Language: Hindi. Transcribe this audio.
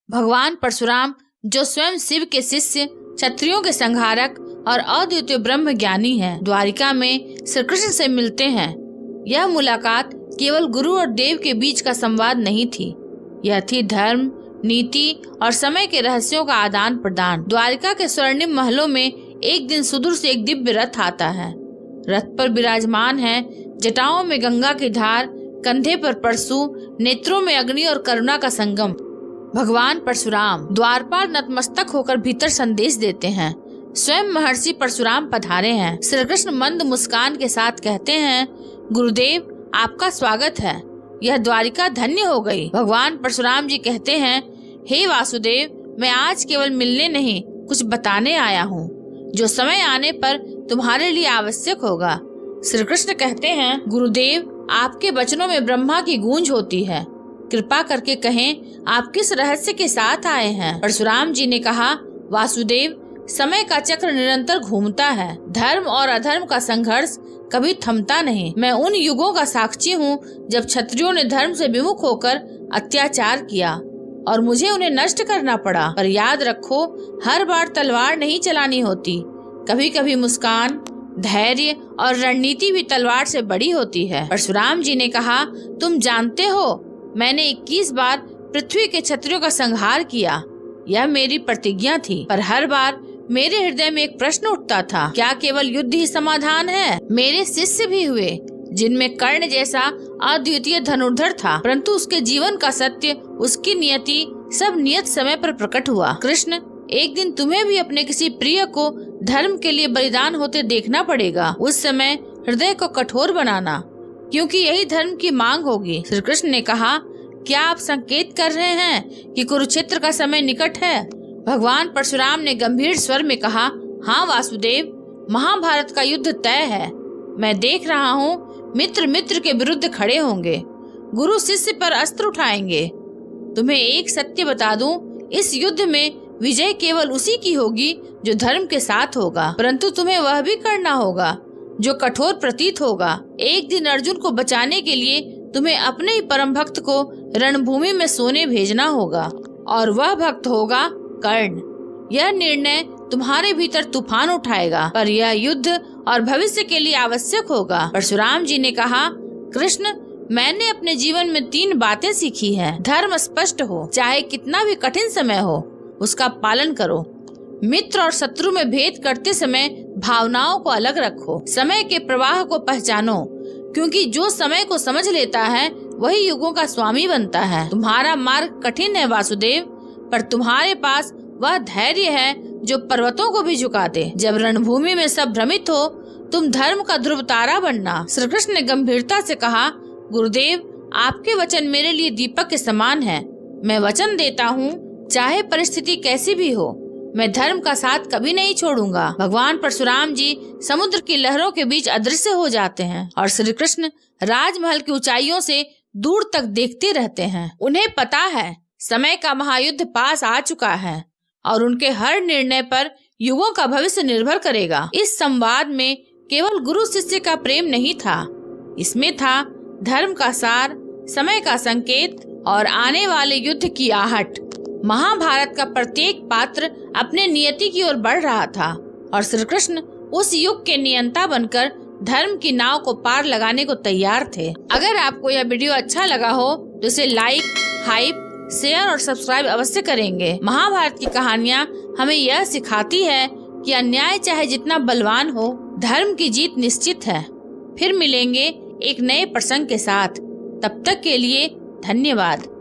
भगवान परशुराम, जो स्वयं शिव के शिष्य, क्षत्रियों के संहारक और अद्वितीय ब्रह्म ज्ञानी हैं, द्वारिका में श्री कृष्ण से मिलते हैं। यह मुलाकात केवल गुरु और देव के बीच का संवाद नहीं थी, यह थी धर्म, नीति और समय के रहस्यों का आदान प्रदान। द्वारिका के स्वर्णिम महलों में एक दिन सुदूर से एक दिव्य रथ आता है। रथ पर विराजमान है जटाओं में गंगा की धार, कंधे पर परशु, नेत्रों में अग्नि और करुणा का संगम। भगवान परशुराम द्वारपाल नतमस्तक होकर भीतर संदेश देते हैं। स्वयं महर्षि परशुराम पधारे हैं। श्री कृष्ण मंद मुस्कान के साथ कहते हैं, गुरुदेव आपका स्वागत है, यह द्वारिका धन्य हो गई। भगवान परशुराम जी कहते हैं, हे वासुदेव, मैं आज केवल मिलने नहीं, कुछ बताने आया हूँ, जो समय आने पर तुम्हारे लिए आवश्यक होगा। श्री कृष्ण कहते हैं, गुरुदेव आपके वचनों में ब्रह्मा की गूंज होती है, कृपा करके कहें आप किस रहस्य के साथ आए हैं। परशुराम जी ने कहा, वासुदेव, समय का चक्र निरंतर घूमता है, धर्म और अधर्म का संघर्ष कभी थमता नहीं। मैं उन युगों का साक्षी हूँ जब क्षत्रियों ने धर्म से विमुख होकर अत्याचार किया और मुझे उन्हें नष्ट करना पड़ा। पर याद रखो, हर बार तलवार नहीं चलानी होती, कभी कभी मुस्कान, धैर्य और रणनीति भी तलवार से बड़ी होती है। परशुराम जी ने कहा, तुम जानते हो मैंने 21 बार पृथ्वी के क्षत्रियों का संहार किया, यह मेरी प्रतिज्ञा थी। पर हर बार मेरे हृदय में एक प्रश्न उठता था, क्या केवल युद्ध ही समाधान है? मेरे शिष्य भी हुए जिनमें कर्ण जैसा अद्वितीय धनुर्धर था, परंतु उसके जीवन का सत्य, उसकी नियति सब नियत समय पर प्रकट हुआ। कृष्ण, एक दिन तुम्हें भी अपने किसी प्रिय को धर्म के लिए बलिदान होते देखना पड़ेगा। उस समय हृदय को कठोर बनाना, क्योंकि यही धर्म की मांग होगी। श्री कृष्ण ने कहा, क्या आप संकेत कर रहे हैं कि कुरुक्षेत्र का समय निकट है? भगवान परशुराम ने गंभीर स्वर में कहा, हाँ वासुदेव, महाभारत का युद्ध तय है। मैं देख रहा हूँ मित्र मित्र के विरुद्ध खड़े होंगे, गुरु शिष्य पर अस्त्र उठाएंगे। तुम्हें एक सत्य बता दूं, इस युद्ध में विजय केवल उसी की होगी जो धर्म के साथ होगा, परंतु तुम्हें वह भी करना होगा जो कठोर प्रतीत होगा। एक दिन अर्जुन को बचाने के लिए तुम्हें अपने ही परम भक्त को रणभूमि में सोने भेजना होगा, और वह भक्त होगा कर्ण। यह निर्णय तुम्हारे भीतर तूफान उठाएगा, पर यह युद्ध और भविष्य के लिए आवश्यक होगा। परशुराम जी ने कहा, कृष्ण, मैंने अपने जीवन में 3 बातें सीखी हैं। धर्म स्पष्ट हो, चाहे कितना भी कठिन समय हो, उसका पालन करो। मित्र और शत्रु में भेद करते समय भावनाओं को अलग रखो। समय के प्रवाह को पहचानो, क्योंकि जो समय को समझ लेता है वही युगों का स्वामी बनता है। तुम्हारा मार्ग कठिन है वासुदेव, पर तुम्हारे पास वह धैर्य है जो पर्वतों को भी झुका दे। जब रणभूमि में सब भ्रमित हो, तुम धर्म का ध्रुव तारा बनना। श्री कृष्ण ने गंभीरता से कहा, गुरुदेव, आपके वचन मेरे लिए दीपक के समान है। मैं वचन देता हूँ, चाहे परिस्थिति कैसी भी हो, मैं धर्म का साथ कभी नहीं छोड़ूंगा। भगवान परशुराम जी समुद्र की लहरों के बीच अदृश्य हो जाते हैं और श्री कृष्ण राजमहल की ऊंचाइयों से दूर तक देखते रहते हैं। उन्हें पता है समय का महायुद्ध पास आ चुका है और उनके हर निर्णय पर युगों का भविष्य निर्भर करेगा। इस संवाद में केवल गुरु शिष्य का प्रेम नहीं था, इसमें था धर्म का सार, समय का संकेत और आने वाले युद्ध की आहट। महाभारत का प्रत्येक पात्र अपने नियति की ओर बढ़ रहा था और श्री कृष्ण उस युग के नियंता बनकर धर्म की नाव को पार लगाने को तैयार थे। अगर आपको यह वीडियो अच्छा लगा हो तो इसे लाइक, हाइप, शेयर और सब्सक्राइब अवश्य करेंगे। महाभारत की कहानियाँ हमें यह सिखाती है कि अन्याय चाहे जितना बलवान हो, धर्म की जीत निश्चित है। फिर मिलेंगे एक नए प्रसंग के साथ, तब तक के लिए धन्यवाद।